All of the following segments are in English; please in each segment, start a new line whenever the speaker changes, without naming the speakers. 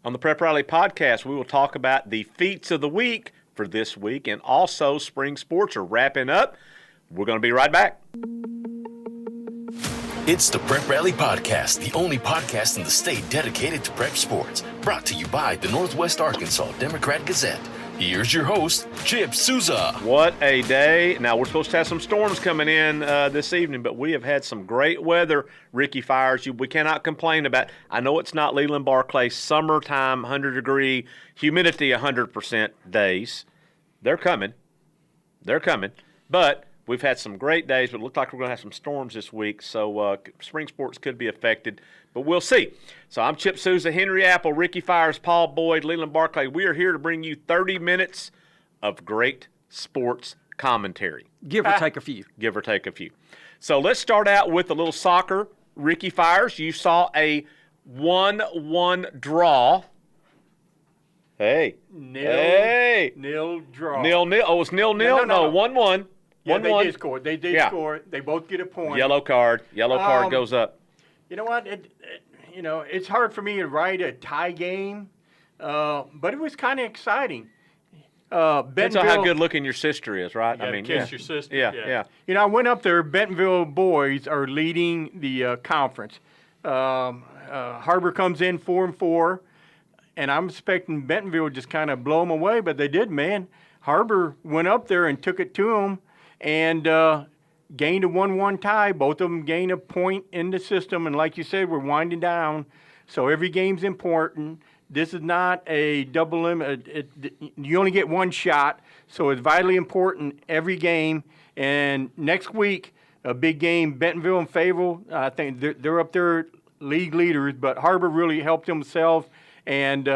On the Prep Rally podcast, we will talk about the feats of the week for this week, and also spring sports are wrapping up. We're going to be right back.
It's the Prep Rally Podcast, the only podcast in the state dedicated to prep sports. Brought to you by the Northwest Arkansas Democrat-Gazette. Here's your host, Chip Souza.
What a day. Now, we're supposed to have some storms coming in this evening, but we have had some great weather, Ricky Fires. We cannot complain about. I know it's not Leland Barclay summertime, 100-degree, humidity 100% days. They're coming. But we've had some great days, but it looks like we're going to have some storms this week, so spring sports could be affected, but we'll see. So I'm Chip Souza, Henry Apple, Ricky Fires, Paul Boyd, Leland Barclay. We are here to bring you 30 minutes of great sports commentary.
Give or take a few.
So let's start out with a little soccer. Ricky Fires, you saw a 1-1 draw.
Nil draw.
Nil. Oh, it's 0-0? No, 1-1.
Yeah, they did score. They did score. They both get a point.
Yellow card goes up.
You know what? It's hard for me to write a tie game, but it was kind of exciting.
Depends on how good looking your sister is, right?
I mean, kiss your sister.
Yeah.
I went up there. Bentonville boys are leading the conference. Har-Ber comes in 4-4, and I'm expecting Bentonville just kind of blow them away, but they did, man. Har-Ber went up there and took it to them. And gained a 1-1 tie. Both of them gained a point in the system. And like you said, we're winding down. So every game's important. This is not a double limit. You only get one shot. So it's vitally important every game. And next week, a big game, Bentonville and Fayetteville. I think they're up there league leaders. But Har-Ber really helped themselves. And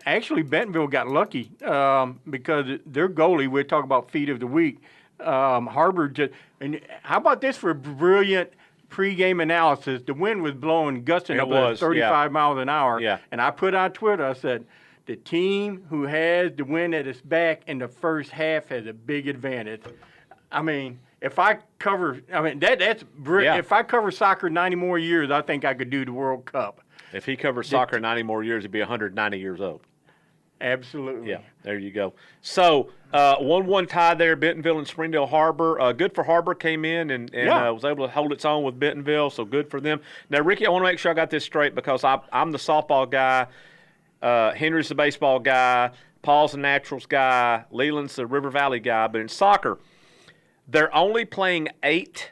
actually, Bentonville got lucky because their goalie, we'll talk about feat of the week, Har-Ber just – and how about this for a brilliant pregame analysis? The wind was blowing, gusting up at 35 miles an hour.
Yeah.
And I put on Twitter, I said, the team who has the wind at its back in the first half has a big advantage. I mean, if I cover – that's brilliant.
Yeah.
If I cover soccer 90 more years, I think I could do the World Cup.
If he covers soccer 90 more years, he'd be 190 years old.
Absolutely.
Yeah, there you go. So 1-1 tie there, Bentonville and Springdale Har-Ber. Good for Har-Ber, came in and was able to hold its own with Bentonville, so good for them. Now, Ricky, I want to make sure I got this straight because I'm the softball guy, Henry's the baseball guy, Paul's the naturals guy, Leland's the River Valley guy. But in soccer, they're only playing 8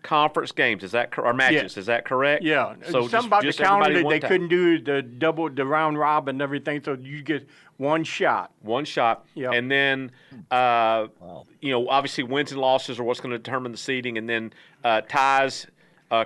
conference games, is that or matches?
Yeah.
Is that correct?
Yeah.
So
something about the calendar that they couldn't do the round robin and everything, so you get one shot.
Yep. And then obviously wins and losses are what's going to determine the seeding, and then ties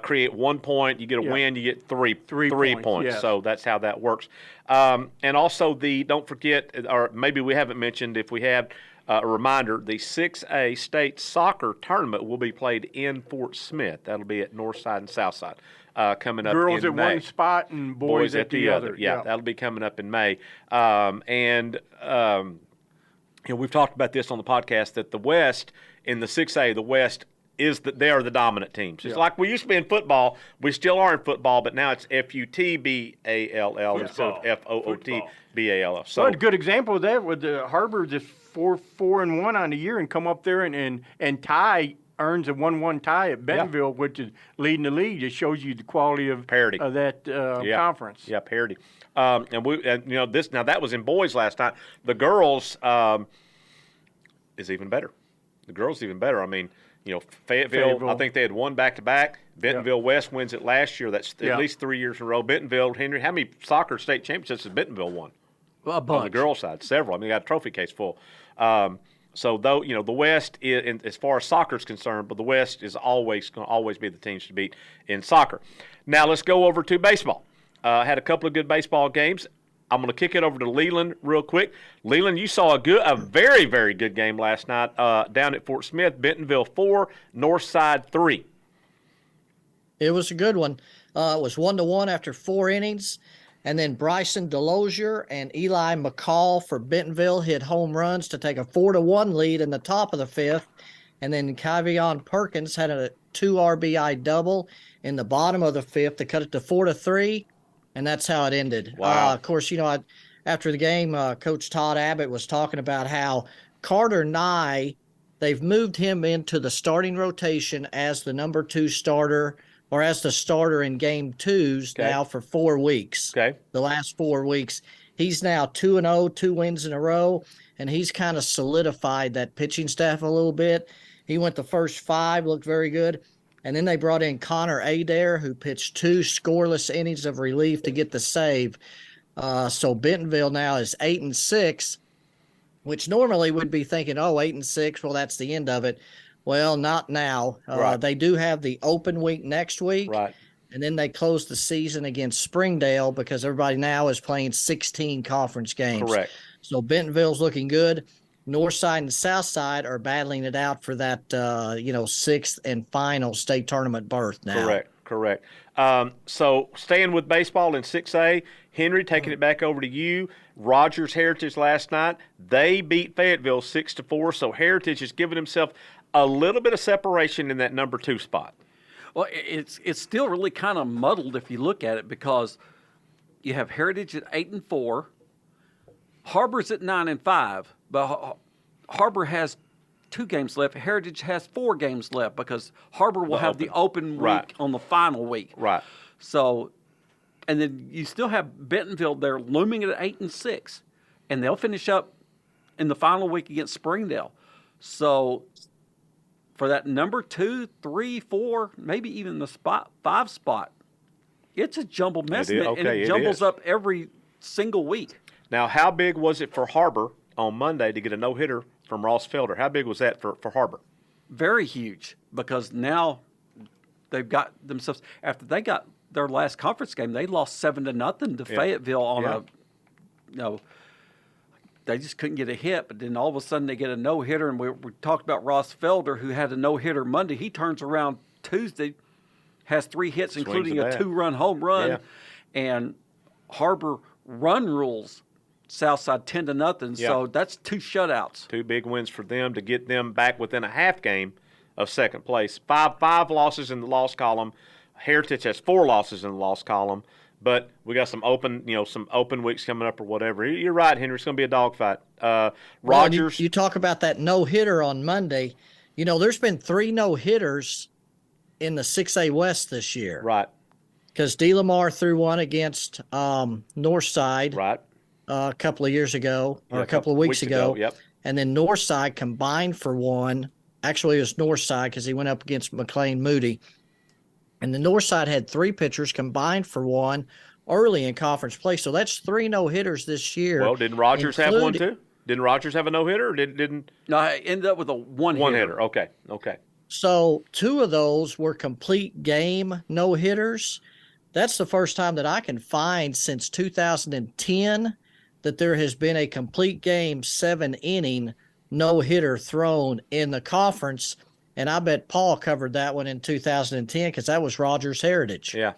create 1 point. You get a win, you get three points.
Yes.
So that's how that works. And also don't forget, or maybe we haven't mentioned, if we have. A reminder, the 6A state soccer tournament will be played in Fort Smith. That'll be at Northside and Southside coming up
Girls
in May.
Girls at one spot and boys at the other.
Yeah, that'll be coming up in May. We've talked about this on the podcast that the West, in the 6A, the West they are the dominant teams. It's like we used to be in football. We still are in football, but now it's FUTBALL instead of FOOTBALL.
So a good example of that with the Har-Ber just 4-1 on the year and come up there and tie earns a 1-1 tie at Bentonville, which is leading the league. It shows you the quality of
parity
of that conference.
Yeah, parity. That was in boys last night. The girls is even better. The girls even better. I mean. Fayetteville, I think they had won back-to-back. Bentonville West wins it last year. That's at least 3 years in a row. Bentonville, Henry, how many soccer state championships has Bentonville won?
Well, a bunch.
On the girls' side, several. I mean, they got a trophy case full. So, though, the West, as far as soccer is concerned, but the West is always going to always be the teams to beat in soccer. Now, let's go over to baseball. Had a couple of good baseball games. I'm going to kick it over to Leland real quick. Leland, you saw a very, very good game last night down at Fort Smith. Bentonville 4, Northside 3.
It was a good one. It was 1-1 after 4 innings. And then Bryson Delosier and Eli McCall for Bentonville hit home runs to take a 4-1 lead in the top of the 5th. And then Kyvion Perkins had a 2 RBI double in the bottom of the 5th to cut it to 4-3. and that's how it ended.
Wow.
Of course, after the game, Coach Todd Abbott was talking about how Carter Nye, they've moved him into the starting rotation as the number 2 starter, or as the starter in game 2s now for 4 weeks.
Okay.
The last 4 weeks. He's now 2-0, 2 wins in a row, and he's kind of solidified that pitching staff a little bit. He went the first 5, looked very good. And then they brought in Connor Adair, who pitched 2 scoreless innings of relief to get the save. So Bentonville now is 8-6, which normally would be thinking, 8-6, well, that's the end of it. Well, not now.
Right.
They do have the open week next week.
Right.
And then they close the season against Springdale because everybody now is playing 16 conference games.
Correct.
So Bentonville's looking good. Northside and Southside are battling it out for that, 6th and final state tournament berth now.
Correct. So staying with baseball in 6A, Henry, taking it back over to you. Rogers Heritage last night, they beat Fayetteville 6-4. So Heritage has given himself a little bit of separation in that number 2 spot.
Well, it's still really kind of muddled if you look at it, because you have Heritage at 8-4, Har-Ber's at 9-5, but Har-Ber has 2 games left. Heritage has 4 games left because Har-Ber will have the open week on the final week.
Right.
So, and then you still have Bentonville there looming at 8-6, and they'll finish up in the final week against Springdale. So, for that number 2, 3, 4, maybe even the 5 spot, it's a jumbled mess, and it jumbles up every single week.
Now, how big was it for Har-Ber on Monday to get a no-hitter from Ross Felder? How big was that for Har-Ber?
Very huge, because now they've got themselves, after they got their last conference game, they lost 7-0 to Fayetteville on they just couldn't get a hit, but then all of a sudden they get a no-hitter, and we talked about Ross Felder, who had a no-hitter Monday. He turns around Tuesday, has 3 hits, including a 2-run home run, and Har-Ber run rules Southside 10-0, so that's 2 shutouts.
2 big wins for them to get them back within a half game of second place. Five losses in the loss column. Heritage has 4 losses in the loss column. But we got some open weeks coming up or whatever. You're right, Henry. It's going to be a dogfight. Rogers.
You talk about that no-hitter on Monday. There's been 3 no-hitters in the 6A West this year.
Right.
Because D. Lamar threw one against Northside a couple of years ago, or a couple of weeks ago.
Yep.
And then Northside combined for one. Actually, it was Northside because he went up against McLean Moody. And the Northside had 3 pitchers combined for one early in conference play. So that's 3 no-hitters this year.
Well, didn't Rogers have one too? Didn't Rogers have a no-hitter? Or didn't?
No, I ended up with a one-hitter.
One-hitter, okay.
So 2 of those were complete game no-hitters. That's the first time that I can find since 2010 that there has been a complete game 7-inning no-hitter thrown in the conference. And I bet Paul covered that one in 2010 because that was Rogers Heritage.
Yeah.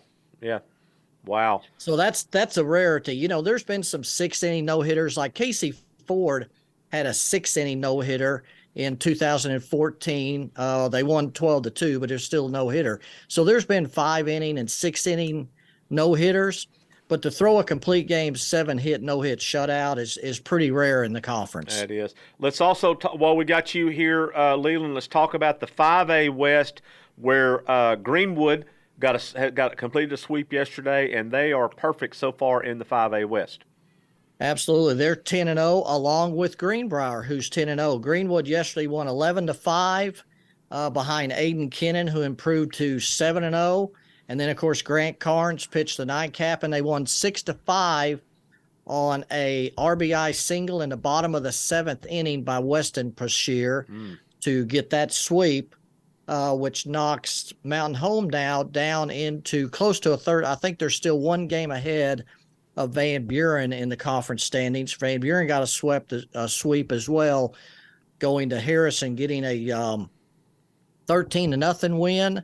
Wow. So
that's a rarity. There's been some 6-inning no-hitters. Like Casey Ford had a 6-inning no-hitter in 2014. They won 12-2, but there's still a no-hitter. So there's been 5-inning and 6-inning no-hitters. But to throw a complete game 7-hit no-hit shutout is pretty rare in the conference.
That is. Let's also, while we got you here, Leland, let's talk about the 5A West, where Greenwood got completed a sweep yesterday, and they are perfect so far in the 5A West.
Absolutely. They're 10-0, along with Greenbrier, who's 10-0. Greenwood yesterday won 11-5 behind Aiden Kennan, who improved to 7-0. And then, of course, Grant Carnes pitched the nightcap, and they won 6-5 on a RBI single in the bottom of the 7th inning by Weston Pashear to get that sweep, which knocks Mountain Home now down into close to a third. I think they're still 1 game ahead of Van Buren in the conference standings. Van Buren got a sweep as well, going to Harrison, getting a 13-0 win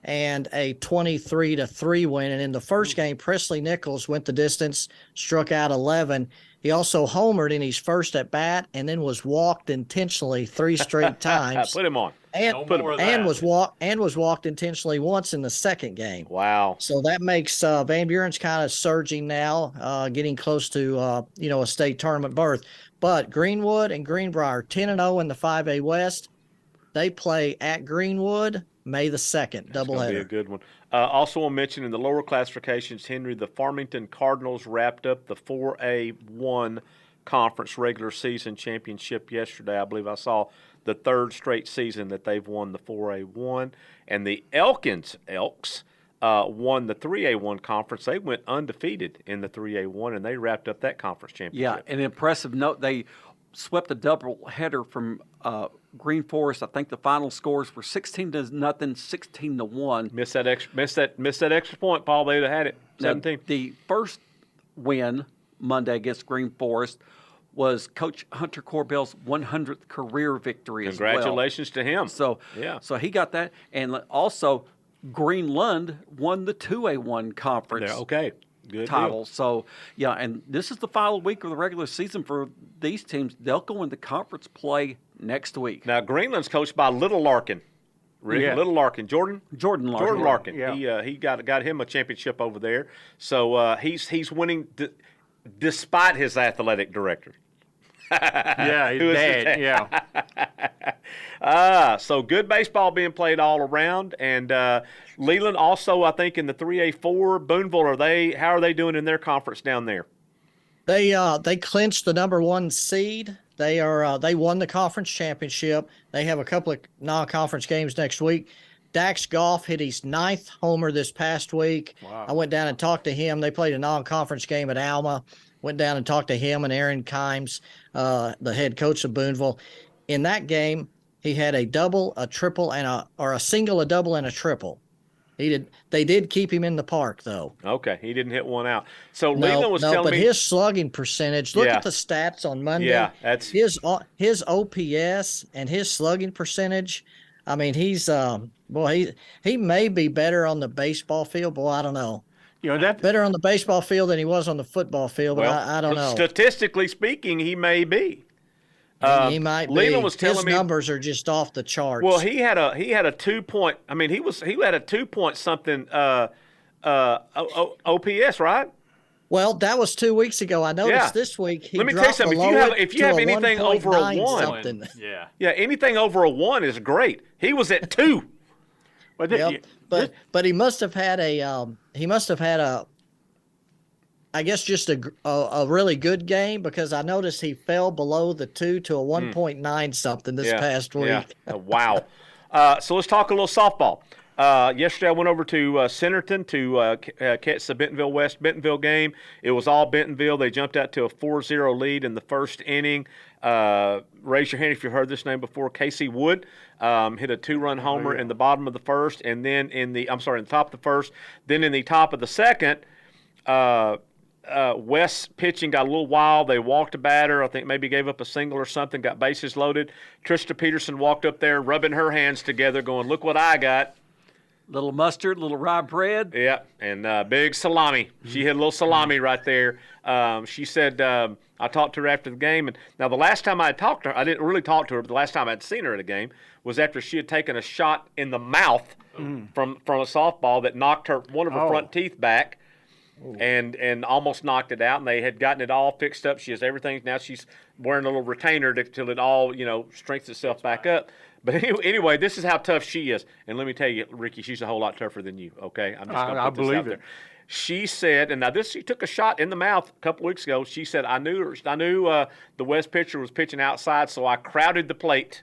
and a 23-3 win. And in the first game, Presley Nichols went the distance, struck out 11. He also homered in his first at bat and then was walked intentionally 3 straight times.
Put him on.
and was walked intentionally once in the second game.
Wow.
So that makes Van Buren's kind of surging now, getting close to a state tournament berth. But Greenwood and Greenbrier 10-0 in the 5A West. They play at Greenwood May the 2nd,
That's gonna be a
doubleheader.
good one. Also, I'll mention in the lower classifications, Henry, the Farmington Cardinals wrapped up the 4A1 conference regular season championship yesterday. I believe I saw the third straight season that they've won the 4A1. And the Elks won the 3A1 conference. They went undefeated in the 3A1, and they wrapped up that conference championship.
Yeah, an impressive note. They swept a doubleheader from Green Forest. I think the final scores were 16-0, 16-1.
Missed that extra point, Paul. They'd have had it. 17.
Now, the first win Monday against Green Forest was Coach Hunter Corbell's 100th career victory as well.
Congratulations to him.
So he got that. And also, Greenland won the 2A1 conference.
Yeah, okay. Good
title.
deal.
So, yeah, and this is the final week of the regular season for these teams. They'll go into conference play next week.
Now, Greenland's coached by Little Larkin.
Yeah.
Little Larkin. Jordan
Larkin.
Jordan Larkin.
Yeah.
He got him a championship over there. So he's winning despite his athletic director.
Yeah, his
Who is his
dad. Yeah.
So good baseball being played all around. And Leland also, I think, in the 3A4. Boonville, how are they doing in their conference down there?
They clinched the number 1 seed. They won the conference championship. They have a couple of non-conference games next week. Dax Goff hit his 9th homer this past week.
Wow.
I went down and talked to him. They played a non-conference game at Alma. Went down and talked to him and Aaron Kimes, the head coach of Boonville. In that game, he had a double, a triple, a single, a double, and a triple. They did keep him in the park, though.
Okay, he didn't hit one out. So Leland was telling me.
But his slugging percentage. Look at the stats on Monday.
Yeah, that's
his OPS and his slugging percentage. I mean, he's he may be better on the baseball field. Boy, I don't know.
That's
Better on the baseball field than he was on the football field, but I don't know.
Statistically speaking, he may be.
He might be.
Leland was telling
his
me
numbers are just off the charts.
Well, he had a 2 point. I mean, he had a 2 point something OPS, right?
Well, that was 2 weeks ago. I noticed this week he
Let me tell you
dropped
something.
below
If you have anything over a 1,
something.
yeah, anything over a 1 is great. He was at 2.
But he must have had I guess just a really good game, because I noticed he fell below the 2 to a 1.9 something this past week.
Yeah. Wow. So let's talk a little softball. Yesterday I went over to Centerton to catch the Bentonville West Bentonville game. It was all Bentonville. They jumped out to a 4-0 lead in the first inning. Raise your hand if you've heard this name before. Casey Wood hit a 2-run homer in the bottom of the first, and then in the top of the first. Then in the top of the second, West pitching got a little wild. They walked a batter. I think maybe gave up a single or something, got bases loaded. Trista Peterson walked up there rubbing her hands together going, "Look what I got."
Little mustard, little rye bread.
Yeah, and big salami. She hit a little salami right there. She said, I talked to her after the game. And now the last time I had talked to her, I didn't really talk to her, but the last time I'd seen her at a game was after she had taken a shot in the mouth from a softball that knocked one of her front teeth back. And almost knocked it out, and they had gotten it all fixed up. She has everything. Now she's wearing a little retainer till it all, strengthens itself back up. But anyway, this is how tough she is. And let me tell you, Ricky, she's a whole lot tougher than you, okay? I'm just going to put this out there. She said, and now she took a shot in the mouth a couple weeks ago. She said, I knew the West pitcher was pitching outside, so I crowded the plate.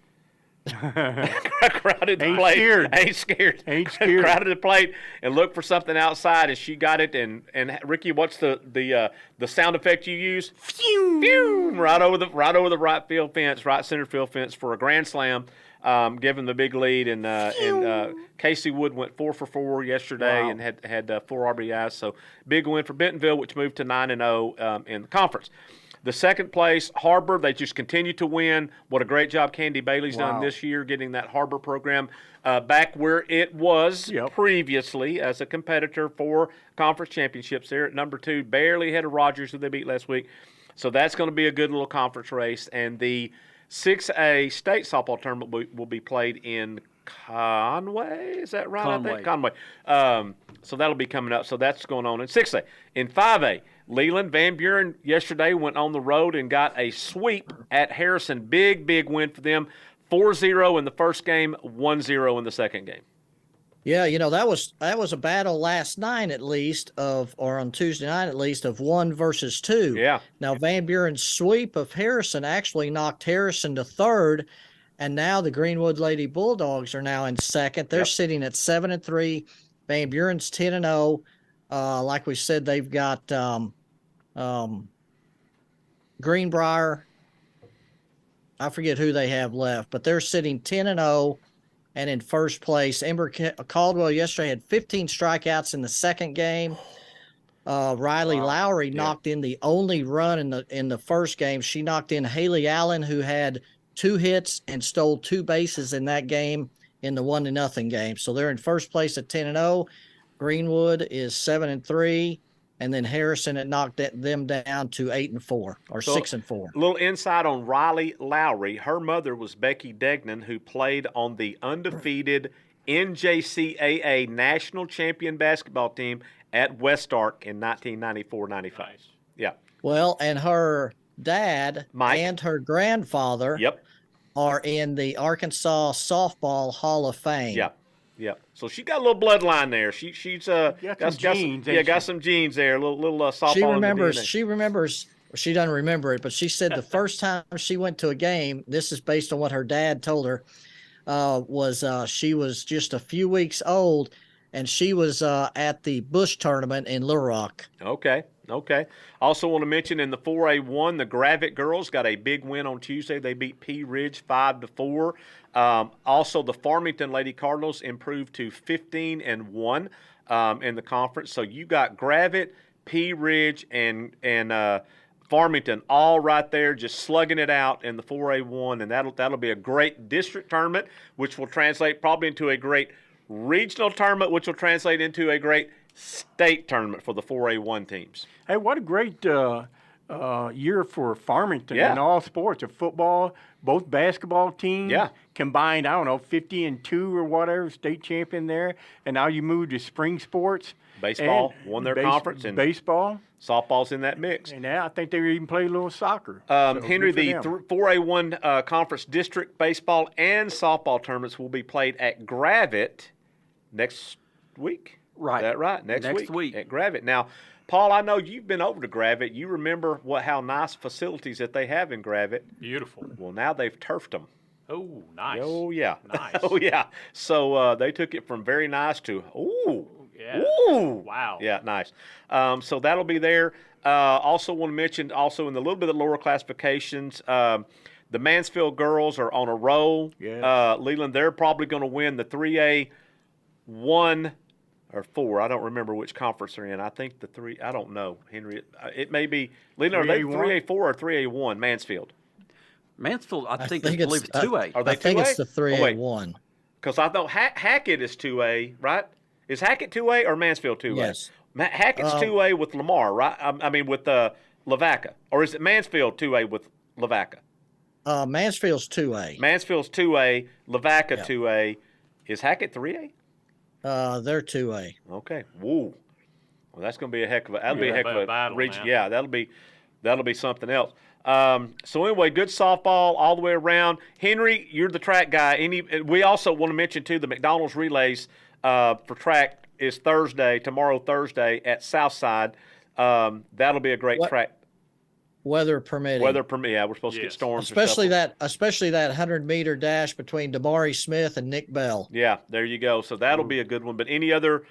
Crowded the plate. Ain't scared. Crowded the plate and looked for something outside, and she got it. And Ricky, what's the sound effect you use? Phew! Right over the right field fence, right center field fence for a grand slam, giving the big lead. And Casey Wood went 4 for 4 yesterday and had 4 RBIs. So big win for Bentonville, which moved to 9-0 in the conference. The second place, Har-Ber, they just continue to win. What a great job Candy Bailey's done this year, getting that Har-Ber program back where it was previously as a competitor for conference championships. There at number 2, barely ahead of Rogers, who they beat last week. So that's going to be a good little conference race. And the 6A state softball tournament will be played in Conway. Is that right?
Conway.
I think Conway. So that'll be coming up. So that's going on in 6A. In 5A, Leland Van Buren yesterday went on the road and got a sweep at Harrison. Big win for them. 4-0 in the first game, 1-0 in the second game.
Yeah, that was a battle last night at least or on Tuesday night at least of 1 versus 2.
Yeah.
Now Van Buren's sweep of Harrison actually knocked Harrison to third, and now the Greenwood Lady Bulldogs are now in second. They're sitting at 7-3. Van Buren's 10-0. Like we said, they've got Greenbrier. I forget who they have left, but they're sitting 10-0. And in first place, Ember Caldwell yesterday had 15 strikeouts in the second game. Riley Lowry knocked in the only run in the first game. She knocked in Haley Allen, who had 2 hits and stole 2 bases in that game in the 1-0 game. So they're in first place at 10-0. Greenwood is 7-3. And then Harrison had knocked them down to 8-4 or 6-4.
A little insight on Riley Lowry. Her mother was Becky Degnan, who played on the undefeated NJCAA national champion basketball team at West Ark in 1994-95. Nice. Yeah.
Well, and her dad
Mike
and her grandfather are in the Arkansas Softball Hall of Fame.
Yeah. Yeah, so she got a little bloodline there. She's got some genes there. A little softball.
She remembers. She doesn't remember it, but she said the first time she went to a game. This is based on what her dad told her. She was just a few weeks old, and she was at the Bush tournament in Little Rock.
Okay. Also want to mention in the 4A1, the Gravett girls got a big win on Tuesday. They beat Pea Ridge 5-4. Also, the Farmington Lady Cardinals improved to 15-1 in the conference. So you got Gravett, Pea Ridge, and Farmington all right there, just slugging it out in the 4A1, and that'll be a great district tournament, which will translate probably into a great regional tournament, which will translate into a great state tournament for the 4A1 teams.
Hey, what a great year for Farmington in all sports, of football, both basketball teams combined, 50-2 or whatever, state champion there. And now you move to spring sports.
Baseball won their conference. And
baseball.
Softball's in that mix.
And now I think they even play a little soccer.
Henry, the 4A1 conference district baseball and softball tournaments will be played at Gravett next week.
Right.
Is that right? Next week at Gravett. Now, Paul, I know you've been over to Gravett. You remember how nice facilities that they have in Gravett.
Beautiful.
Well, now they've turfed them.
Oh, nice.
Oh, yeah.
Nice.
Oh, yeah. So they took it from very nice to,
yeah.
Ooh.
Wow.
Yeah, nice. So that'll be there. Also want to mention, also in the little bit of lower classifications, the Mansfield girls are on a roll.
Yes.
Leland, they're probably going to win the 3A 1 or 4. I don't remember which conference they're in. I think the 3. I don't know, Henry. It may be Leland. Are they 3A4 or 3A1? Mansfield.
Mansfield, I believe it's 2A.
Are they 2A?
I think it's the 3A1.
Because I thought Hackett is 2A, right? Is Hackett 2A or Mansfield 2A?
Yes.
Hackett's 2A with Lamar, right? I mean with Lavaca. Or is it Mansfield 2A with Lavaca?
Mansfield's 2A.
Mansfield's 2A, Lavaca 2A. Is Hackett 3A?
They're 2A.
Okay. Woo. Well, that's going to be a heck of a
battle,
region.
man.
Yeah, that'll be something else. So anyway, good softball all the way around. Henry, you're the track guy. We also want to mention too the McDonald's relays for track is tomorrow Thursday at Southside. That'll be a great track.
Weather permitting.
Yeah, we're supposed to get storms.
Especially that 100-meter dash between Damari Smith and Nick Bell.
Yeah, there you go. So that'll be a good one. But any other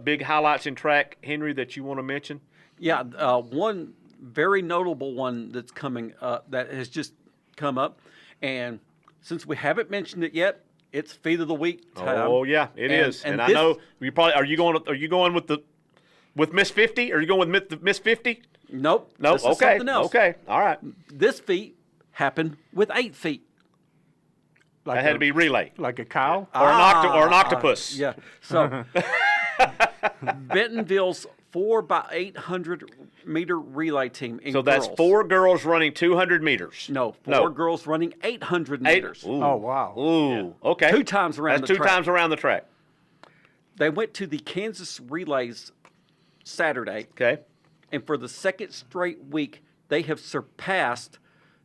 big highlights in track, Henry, that you want to mention?
Yeah, one very notable one that's coming up that has just come up, and since we haven't mentioned it yet, it's Feed of the Week time.
Oh yeah, it is. And I know you probably are you going with Miss 50? Are you going with Miss 50?
Nope.
This is
okay. Something else.
Okay. All right.
This feat happened with 8 feet.
That had to be relay.
Like a cow?
Or an octopus.
Yeah. So Bentonville's 4 by 800 meter relay team in
So
girls.
that's 4 girls running 200 meters.
No, 4 girls running 800 meters.
Ooh.
Oh, wow.
Ooh. Okay.
2 times around
That's
the
2
track.
times around the track.
They went to the Kansas Relays Saturday,
Okay.
and for the second straight week, they have surpassed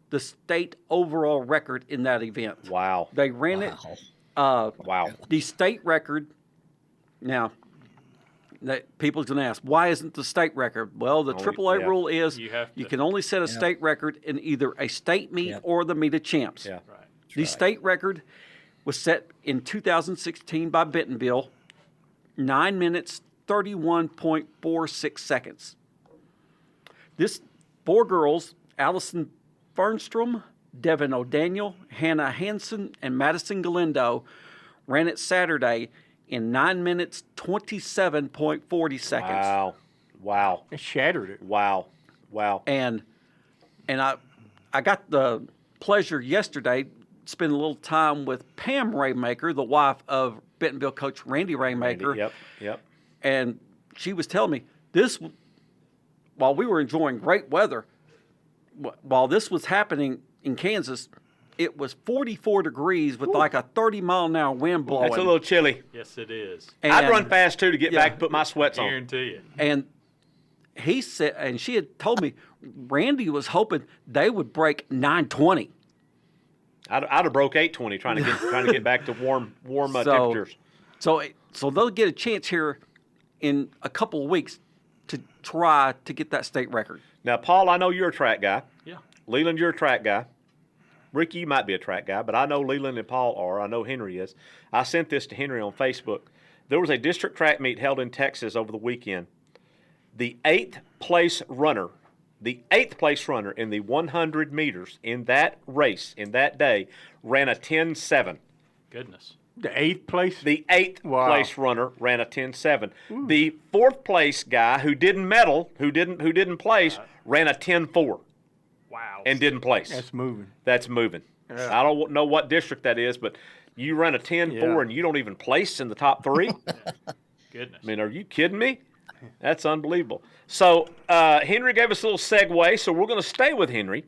the state overall record in that event.
Wow.
They ran it.
Wow.
The state record. Now, people's going to ask, why isn't the state record? Well, the AAA
yeah.
rule is
You have to-
you can only set a state record in either a state meet or the meet of champs.
Yeah.
Right.
The state record was set in 2016 by Bentonville, 9 minutes, 31.46 seconds. This 4 girls, Allison Fernstrom, Devin O'Daniel, Hannah Hansen, and Madison Galindo, ran it Saturday in 9 minutes, 27.40 seconds.
Wow. Wow.
It shattered it.
Wow. Wow.
And I got the pleasure yesterday spending a little time with Pam Raymaker, the wife of Bentonville coach Randy Raymaker.
Yep. Yep.
And she was telling me this, while we were enjoying great weather, while this was happening in Kansas, it was 44 degrees with like a 30-mile-an-hour wind blowing.
That's a little chilly.
Yes, it is.
I'd
And-
run fast too to get
Yeah.
back and put my sweats on.
Guarantee it.
And he said, and she had told me, Randy was hoping they would break 920.
I'd have broke 820 trying to get back to warm temperatures.
So they'll get a chance here in a couple of weeks to try to get that state record.
Now, Paul, I know you're a track guy.
Yeah.
Leland, you're a track guy. Ricky, you might be a track guy, but I know Leland and Paul are. I know Henry is. I sent this to Henry on Facebook. There was a district track meet held in Texas over the weekend. The eighth place runner in the 100 meters in that race, in that day, ran a 10.7.
Goodness.
The 8th place?
The eighth
Wow.
place runner ran a 10.7. The 4th place guy who didn't medal, who didn't place, ran a 10.4
Wow.
and didn't place.
That's moving.
That's moving. I don't know what district that is, but you run a 10.4
Yeah.
and you don't even place in the top 3?
Goodness.
I mean, are you kidding me? That's unbelievable. So Henry gave us a little segue, so we're going to stay with Henry,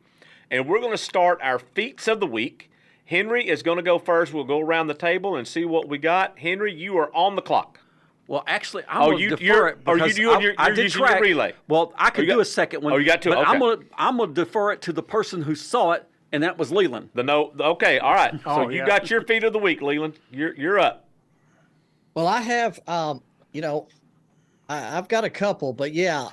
and we're going to start our feats of the week. Henry is going to go first. We'll go around the table and see what we got. Henry, you are on the clock.
Well, actually, I'm going to defer it
are you
because
doing your-
I
you're
did
using your
track.
relay?
Well, I could
you
do
got-
a second one.
oh, you got two?
But
Okay.
I'm going to defer it to the person who saw it, and that was Leland.
Okay, all right. So
Oh,
you
yeah.
got your feat of the week, Leland. You're up.
Well, I have, I've got a couple, but yeah,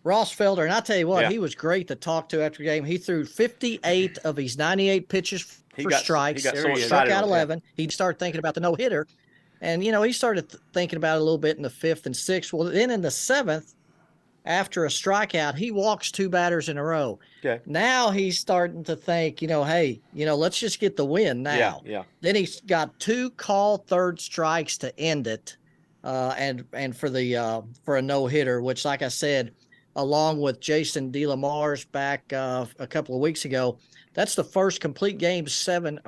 Ross Felder, and I tell you what,
Yeah.
he was great to talk to after the game. He threw 58 of his 98 pitches for strikes.
He got so
struck
excited.
out
on that.
11. He started thinking about the no hitter, and he started thinking about it a little bit in the 5th and 6th. Well, then in the 7th, after a strikeout, he walks 2 batters in a row.
Okay.
Now he's starting to think, hey, let's just get the win now.
Yeah.
Then he's got 2 called third strikes to end it, and for a no hitter, which, like I said, along with Jason DeLamar's back a couple of weeks ago, that's the first complete game 7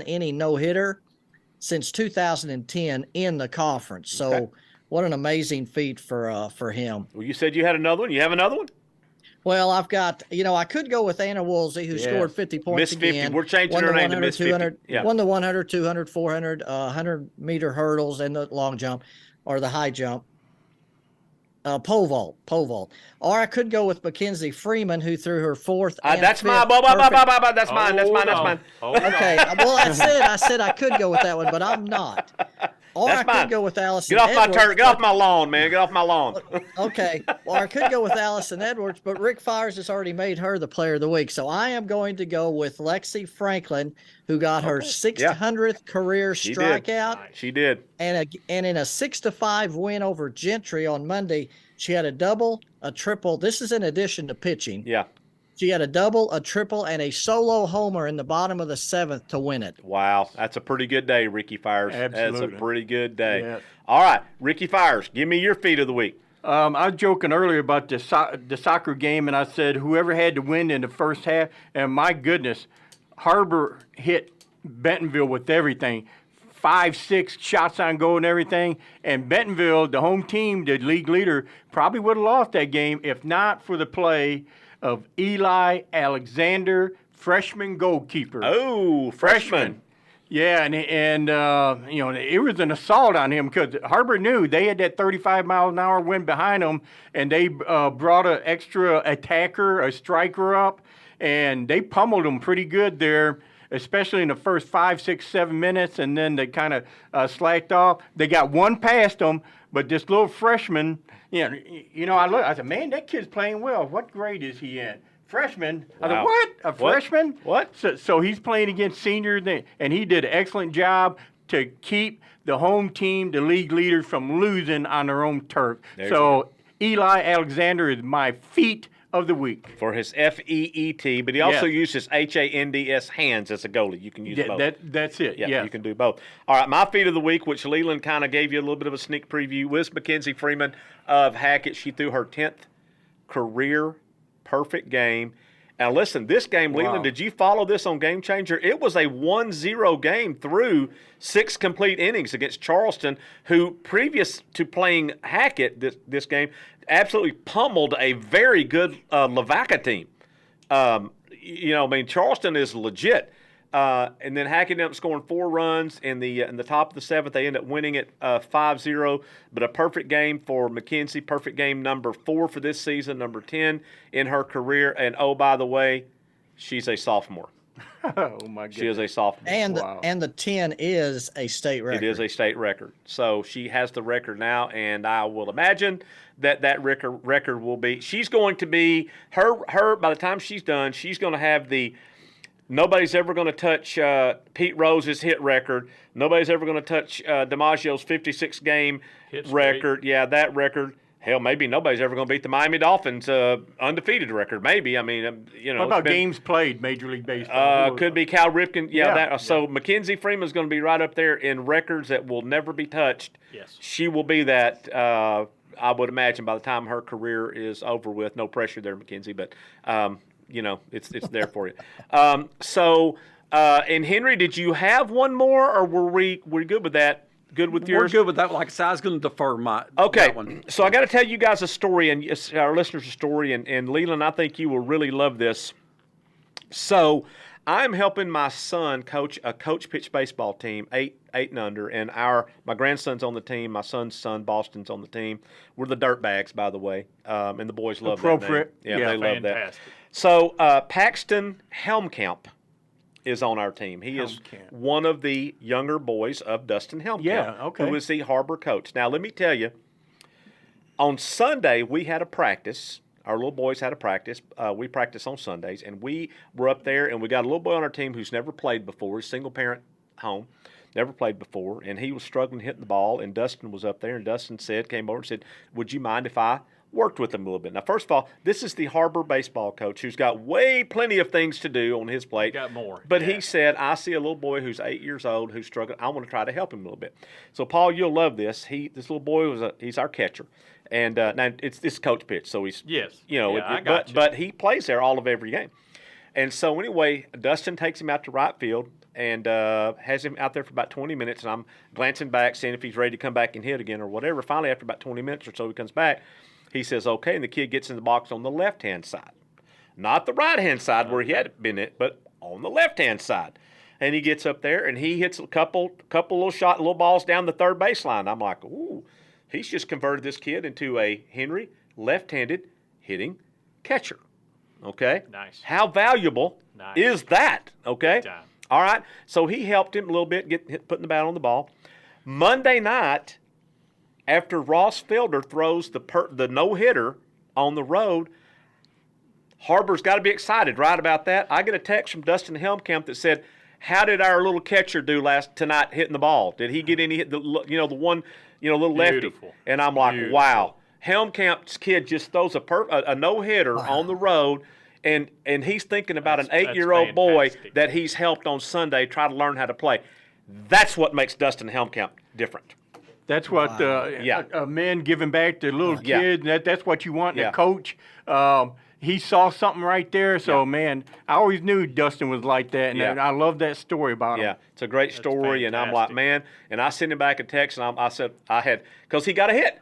inning no hitter since 2010 in the conference. So,
Okay.
what an amazing feat for him.
Well, you said you had another one. You have another one?
Well, I've got, I could go with Anna Woolsey, who scored 50 points
Miss 50.
again.
We're changing
Won
her
the
name to
100,
Miss 50.
200,
Yeah.
Won the 100, 200, 400, 100-meter hurdles and the long jump or the high jump. Pole vault. Or I could go with Makenzie Freeman, who threw her 4th and
That's
5th
mine.
perfect-
That's mine. That's mine.
Okay, well, I said I could go with that one, but I'm not. Or
That's
I could
mine.
go with Allison
Get off my
Edwards,
turn. Get off my lawn, man. Get off my lawn.
Okay. Well, I could go with Allison Edwards, but Rick Fires has already made her the player of the week. So I am going to go with Lexi Franklin, who got her 600th career
She did.
strikeout.
She did.
And in a 6-5 win over Gentry on Monday, she had a double, a triple. This is in addition to pitching.
Yeah.
She had a double, a triple, and a solo homer in the bottom of the 7th to win it.
Wow. That's a pretty good day, Ricky Fires. That's
Absolutely.
a pretty good day.
Yeah.
All right, Ricky Fires, give me your feat of the week.
I was joking earlier about the soccer game, and I said whoever had to win in the first half, and my goodness, Har-Ber hit Bentonville with everything. 5, 6 shots on goal and everything. And Bentonville, the home team, the league leader, probably would have lost that game if not for the play of Eli Alexander, freshman goalkeeper.
Oh, freshman.
Yeah, and it was an assault on him because Har-Ber knew they had that 35-mile-an-hour wind behind them, and they brought an extra attacker, a striker up, and they pummeled them pretty good there, especially in the first 5, 6, 7 minutes, and then they kind of slacked off. They got one past them, but this little freshman, I said, man, that kid's playing well. What grade is he in? Freshman.
Wow.
I said, what? A freshman?
What?
So he's playing against seniors, and he did an excellent job to keep the home team, the league leaders, from losing on their own turf. So Eli Alexander is my feat of the week.
For his FEET, but he also uses HANDS, hands, as a goalie. You can use both.
That's it.
Yeah, you can do both. All right, my feat of the week, which Leland kind of gave you a little bit of a sneak preview, was Makenzie Freeman of Hackett. She threw her 10th career perfect game. Now, listen, this game, Leland, did you follow this on Game Changer? It was a 1-0 game through 6 complete innings against Charleston, who, previous to playing Hackett this game, absolutely pummeled a very good Lavaca team. Charleston is legit. And then Hackett ended up scoring 4 runs in the top of the 7th. They ended up winning it 5-0. But a perfect game for Makenzie, perfect game number 4 for this season, number 10 in her career. And, oh, by the way, she's a sophomore.
Oh, my goodness.
She is a sophomore.
And the 10 is a state record.
It is a state record. So she has the record now, and I will imagine that record will be – she's going to be – her by the time she's done, she's going to have the – nobody's ever going to touch Pete Rose's hit record. Nobody's ever going to touch DiMaggio's 56-game record. Yeah, that record. Hell, maybe nobody's ever going to beat the Miami Dolphins' undefeated record. Maybe. I mean,
What about games played, Major League Baseball?
Could be Cal Ripken. So Makenzie Freeman is going to be right up there in records that will never be touched.
Yes.
She will be that, I would imagine, by the time her career is over with. No pressure there, Makenzie, but it's there for you. And Henry, did you have one more, or were we good with that? Good with yours?
We're good with that. Like I said, I was going to defer
Okay,
that one.
So I got to tell you guys a story, and our listeners a story, and Leland, I think you will really love this. So I'm helping my son coach a coach pitch baseball team, 8 and under, and my grandson's on the team, my son's son, Boston's on the team. We're the Dirtbags, by the way, and the boys love
Appropriate.
that name. Yeah, they love that.
Fantastic.
So Paxton Helmkamp is on our team. He is one of the younger boys of Dustin Helmkamp, who is the Har-Ber coach. Now, let me tell you, on Sunday we had a practice. Our little boys had a practice. We practice on Sundays, and we were up there, and we got a little boy on our team who's never played before. He's a single-parent home, never played before, and he was struggling hitting the ball, and Dustin was up there, and Dustin came over and said, would you mind if I worked with him a little bit? Now, first of all, this is the Har-Ber baseball coach who's got plenty of things to do on his plate.
Got more.
But he said, I see a little boy who's 8 years old who's struggling. I want to try to help him a little bit. So, Paul, you'll love this. This little boy he's our catcher. And now it's coach pitch, so he's but he plays there all of every game. And so anyway, Dustin takes him out to right field and has him out there for about 20 minutes. And I'm glancing back, seeing if he's ready to come back and hit again or whatever. Finally, after about 20 minutes or so, he comes back. He says, okay, and the kid gets in the box on the left-hand side. Not the right-hand side where he had been it, but on the left-hand side. And he gets up there, and he hits a couple little balls down the third baseline. I'm like, ooh, he's just converted this kid into a Henry left-handed hitting catcher. Okay?
Nice.
How valuable is that? Okay? All right. So he helped him a little bit, putting the bat on the ball. Monday night, after Ross Felder throws the no-hitter on the road, Har-Ber's got to be excited right about that. I get a text from Dustin Helmkamp that said, how did our little catcher do tonight hitting the ball? Did he get any hit? Little lefty?
Beautiful.
And I'm like, wow. Helmkamp's kid just throws a no-hitter on the road, and he's thinking about an 8-year-old boy that he's helped on Sunday try to learn how to play. That's what makes Dustin Helmkamp different.
That's what a man giving back to little kid. That's what you want in a coach. he saw something right there. So,
Yeah.
man, I always knew Dustin was like that, and
Yeah.
I love that story about him.
Yeah, it's a great story, and I'm like,
fantastic.
man. And I sent him back a text, and I said I had because he got a hit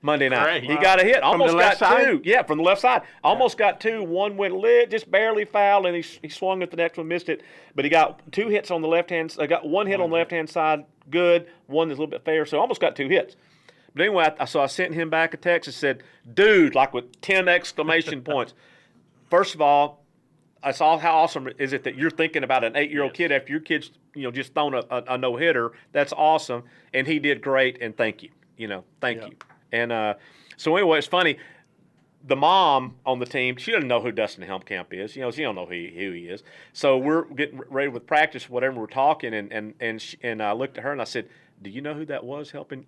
Monday night.
Great.
He got a hit, almost
the left
got
side?
two. Yeah, from the left side, almost got two. One went lit, just barely fouled, and he swung at the next one, missed it. But he got two hits on the left hand. I got one hit on the left hand side, good. One that's a little bit fair, so almost got two hits. But anyway, so I sent him back a text and said, "Dude," like with 10 exclamation points. First of all, I saw how awesome is it that you're thinking about an 8-year-old kid after your kid's just thrown a no hitter. That's awesome, and he did great. And thank you, thank you. And so anyway, it's funny. The mom on the team, she doesn't know who Dustin Helmkamp is. She don't know who he is. So we're getting ready with practice, whatever we're talking, and I looked at her and I said, "Do you know who that was helping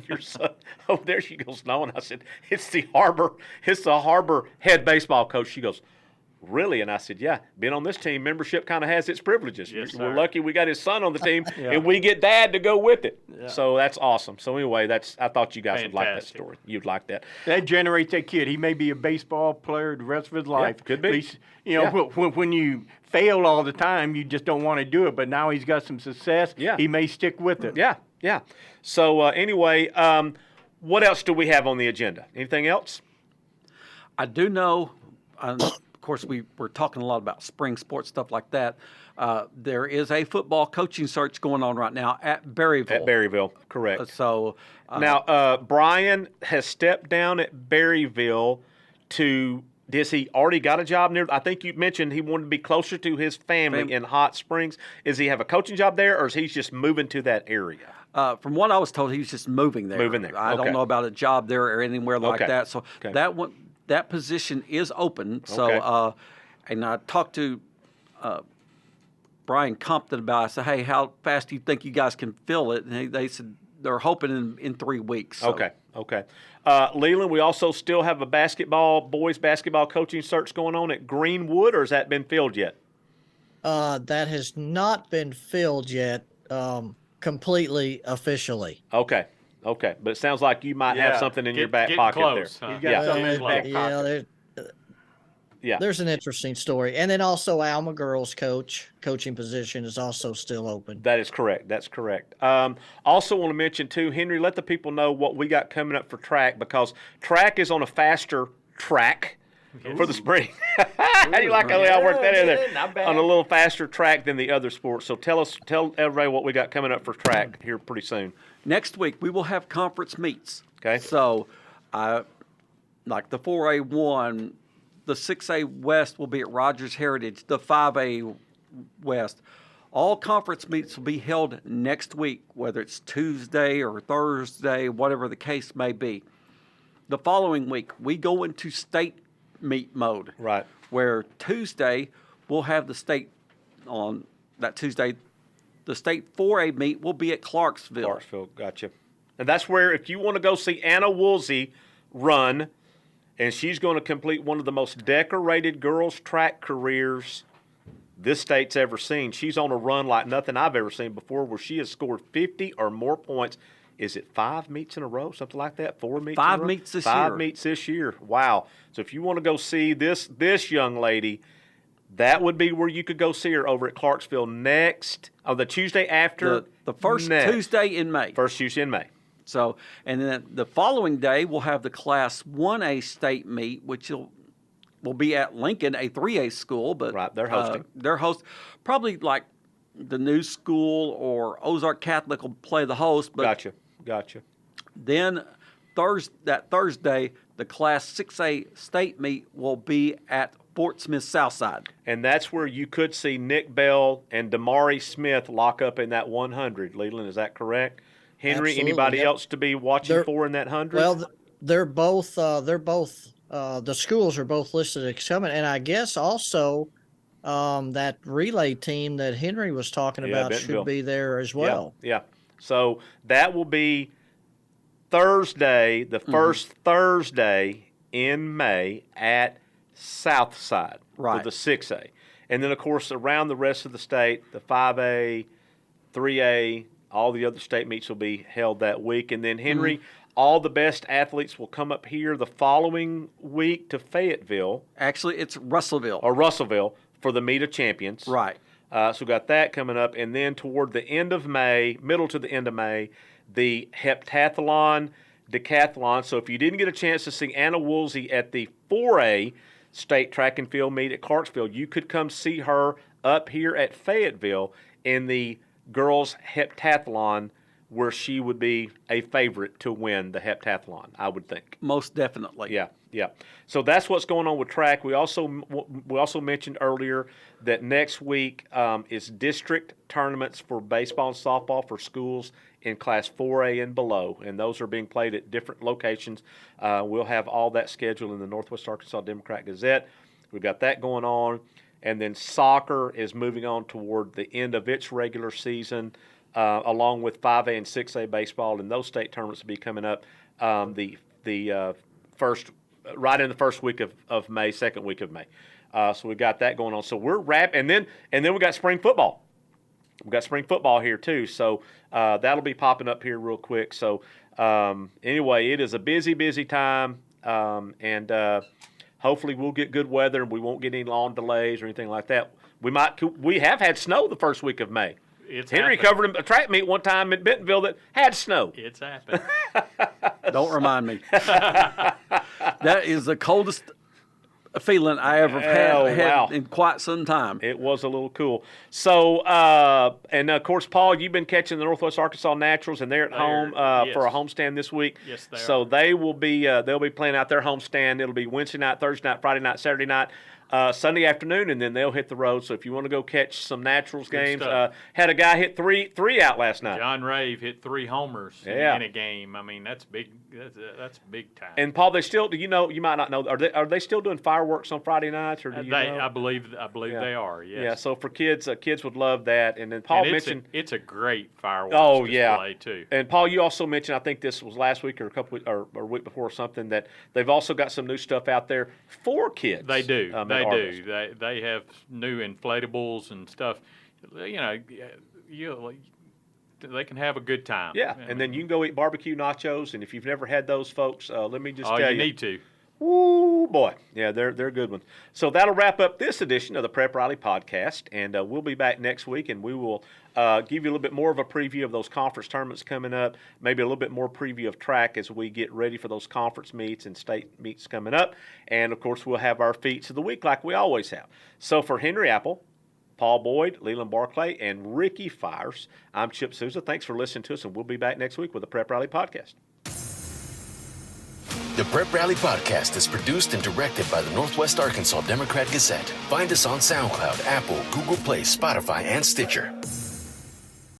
your son over there?" She goes, "No." And I said, It's the Har-Ber head baseball coach." She goes, "Really?" And I said, "Yeah, being on this team, membership kind of has its privileges.
Yes,
We're
sir.
lucky we got his son on the team, and we get Dad to go with it. So that's awesome. So anyway, I thought you guys would like that
Fantastic.
story. You'd like that.
That generates that kid. He may be a baseball player the rest of his life.
could be.
At least, when you fail all the time, you just don't want to do it. But now he's got some success.
Yeah.
He may stick with it.
Yeah. So anyway, what else do we have on the agenda? Anything else?
I do know, of course, we're talking a lot about spring sports, stuff like that. There is a football coaching search going on right now at Berryville.
At Berryville, correct.
So
Now, Brian has stepped down at Berryville has he already got a job near? I think you mentioned he wanted to be closer to his family in Hot Springs. Does he have a coaching job there, or is he just moving to that area?
from what I was told, he was just moving there.
Moving there,
I
okay.
don't know about a job there or anywhere like
Okay.
that. So
Okay.
that position is open. So
Okay.
and I talked to Brian Compton about it. I said, "Hey, how fast do you think you guys can fill it?" And they said they're hoping in 3 weeks. So.
Okay. Leland, we also still have a boys basketball coaching search going on at Greenwood, or has that been filled yet?
That has not been filled yet, completely officially.
Okay. But it sounds like you might have something in your back
getting
pocket
close,
there.
huh?
He's got
Yeah.
something in his back
Yeah,
pocket.
Yeah.
there's an interesting story. And then also Alma girls coaching position is also still open.
That is correct. That's correct. Also want to mention, too, Henry, let the people know what we got coming up for track, because track is on a faster track for the spring. How do you like how I worked that in there?
Not bad.
On a little faster track than the other sports. So tell everybody what we got coming up for track here pretty soon.
Next week we will have conference meets.
Okay.
So, like the 4A1, the 6A West will be at Rogers Heritage. The 5A West, all conference meets will be held next week, whether it's Tuesday or Thursday, whatever the case may be. The following week we go into state meet mode.
Right.
Where Tuesday we'll have the state on that Tuesday. The state 4A meet will be at Clarksville.
Gotcha. And that's where, if you want to go see Anna Woolsey run, and she's going to complete one of the most decorated girls' track careers this state's ever seen. She's on a run like nothing I've ever seen before, where she has scored 50 or more points. Is it 5 meets in a row, something like that? 4 meets in a row?
5 meets this year.
5 meets this year. Wow. So if you want to go see this young lady, that would be where you could go see her, over at Clarksville the Tuesday after.
The first
next.
Tuesday in May.
First Tuesday in May.
So, and then the following day we'll have the Class 1A state meet, which will be at Lincoln, a 3A school, but
Right, they're hosting.
Probably like the new school or Ozark Catholic will play the host. But
Gotcha.
Then that Thursday, the Class 6A state meet will be at Fort Smith Southside.
And that's where you could see Nick Bell and Damari Smith lock up in that 100. Leland, is that correct? Henry,
Absolutely,
anybody
yep.
else to be watching
They're-
for in that 100?
Well, they're both the schools are both listed as coming, and I guess also that relay team that Henry was talking about
Bentonville.
should be there as well.
Yeah. So that will be Thursday, the first Thursday in May at Southside
Right.
for the 6A. And then, of course, around the rest of the state, the 5A, 3A, all the other state meets will be held that week. And then, Henry, All the best athletes will come up here the following week to Fayetteville
Actually, it's Russellville.
or Russellville for the Meet of Champions.
Right.
So we got that coming up. And then toward the end of May, middle to the end of May, the heptathlon, decathlon. So if you didn't get a chance to see Anna Woolsey at the 4A state track and field meet at Clarksville, you could come see her up here at Fayetteville in the girls heptathlon, where she would be a favorite to win the heptathlon, I would think.
Most definitely.
Yeah. So that's what's going on with track. We also mentioned earlier that next week is district tournaments for baseball and softball for schools in Class 4A and below, and those are being played at different locations. We'll have all that scheduled in the Northwest Arkansas Democrat-Gazette. We've got that going on. And then soccer is moving on toward the end of its regular season, along with 5A and 6A baseball, and those state tournaments will be coming up right in the first week of May, second week of May. So we got that going on. So we're and then we got spring football. We've got spring football here too. So that'll be popping up here real quick. So anyway, it is a busy time, and hopefully we'll get good weather and we won't get any long delays or anything like that. We have had snow the first week of May. Henry covered a track meet one time in Bentonville that had snow.
It's happened.
Don't remind me. That is the coldest feeling I ever had in quite some time.
It was a little cool. So, and of course, Paul, you've been catching the Northwest Arkansas Naturals, and they're at home for a homestand this week.
Yes, they
so
are.
they'll be playing out their homestand. It'll be Wednesday night, Thursday night, Friday night, Saturday night. Sunday afternoon, and then they'll hit the road. So if you want to go catch some Naturals games, had a guy hit three out last night.
John Rave hit 3 homers in a game. I mean, that's big. That's big time.
And Paul, they still, you might not know, are they still doing fireworks on Friday nights, or do you know?
I believe they are. Yes.
Yeah. So for kids, kids would love that. And then Paul mentioned
it's a great fireworks display too.
And Paul, you also mentioned, I think this was last week or a week before or something, that they've also got some new stuff out there for kids.
They do. They have new inflatables and stuff. They can have a good time.
Yeah, and then you can go eat barbecue nachos, and if you've never had those, folks, let me just tell you.
You need to.
Woo, boy. Yeah, they're good ones. So that'll wrap up this edition of the Prep Riley Podcast, and we'll be back next week, and we will give you a little bit more of a preview of those conference tournaments coming up, maybe a little bit more preview of track as we get ready for those conference meets and state meets coming up. And, of course, we'll have our feats of the week like we always have. So for Henry Apple, Paul Boyd, Leland Barclay, and Ricky Fires, I'm Chip Sousa. Thanks for listening to us, and we'll be back next week with the Prep Riley Podcast.
The Prep Rally Podcast is produced and directed by the Northwest Arkansas Democrat-Gazette. Find us on SoundCloud, Apple, Google Play, Spotify, and Stitcher.